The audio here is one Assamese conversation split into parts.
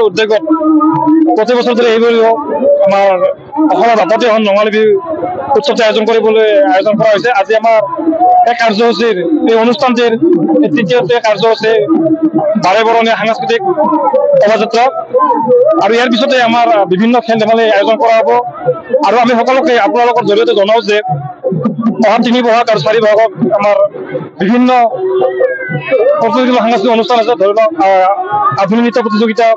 উদ্যোগত প্ৰতি বছৰ ধৰে এইভাবে আমাৰ বাপতি এখন ৰঙালী বিহু উৎসৱটি আয়োজন কৰা হৈছে। আজি আমাৰ এই কাৰ্যসূচীৰ এই অনুষ্ঠানটিৰ তৃতীয়টো কাৰ্যসূচী বাৰে বৰণীয়া সাংস্কৃতিক শোভাযাত্ৰা আৰু ইয়াৰ পিছতে আমাৰ বিভিন্ন খেল ধেমালি আয়োজন কৰা হ'ব। আৰু আমি সকলোকে আপোনালোকৰ জৰিয়তে জনাও যে অহা 3 বহাগ আৰু 4 বহাগত আমাৰ বিভিন্ন প্ৰতিযোগিতা সাংস্কৃতিক অনুষ্ঠান আছে। ধৰি লওক আধুনিক নৃত্য প্ৰতিযোগিতা,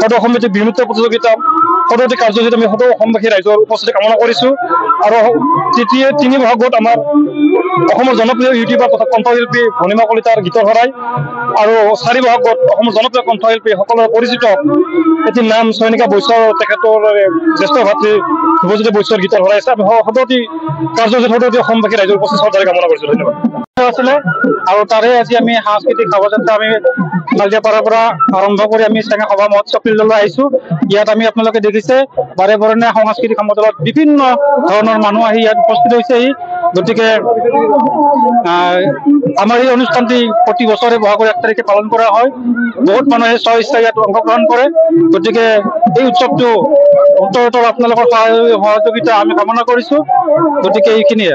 সদৌ অসমীয়া বিহু নৃত্য প্ৰতিযোগিতা, সদৌতি কাৰ্যসূচীত আমি সদৌ অসমবাসী ৰাইজৰ উপস্থিতি কামনা কৰিছো। আৰু 3 বহাগত আমাৰ অসমৰ জনপ্ৰিয় ইউটিউবাৰ তথা কণ্ঠশিল্পী ভণিমা কলিতাৰ গীতৰ শৰাই আৰু 4 বহাগত অসমৰ জনপ্ৰিয় কণ্ঠশিল্পী সকলোৰে পৰিচিত এটি নাম চয়নিকা বৈশ্য তেখেতৰ জ্যেষ্ঠ ভাতৃ ধ্ৰুৱজ্যোতি বৈশ্যৰ গীতৰ শৰাই আছে। আমি সদৌতি কাৰ্যসূচীত সদৌতি অসমবাসী ৰাইজৰ উপস্থিতি শ্ৰদ্ধাৰে কামনা কৰিছো। ধন্যবাদ। আছিলে আৰু তাৰে আজি আমি সাংস্কৃতিক শোভাযাত্ৰা আমি কালিয়াপাৰাৰ পৰা আৰম্ভ কৰি আমি চেঙা সভা মহোৎসৱ ফিল্ডলৈ আহিছো। ইয়াত আমি আপোনালোকে দেখিছে বাৰে বৰণীয়া সাংস্কৃতিক সমদলত বিভিন্ন ধৰণৰ মানুহ আহি ইয়াত উপস্থিত হৈছেহি। গতিকে আমাৰ এই অনুষ্ঠানটি প্ৰতি বছৰে বহাগৰ 1 তাৰিখে পালন কৰা হয়। বহুত মানুহে স্ব-ইচ্ছাৰে ইয়াত অংশগ্ৰহণ কৰে। গতিকে এই উৎসৱটো উত্তৰোত্তৰ আপোনালোকৰ সহযোগিতা আমি কামনা কৰিছো। গতিকে এইখিনিয়ে।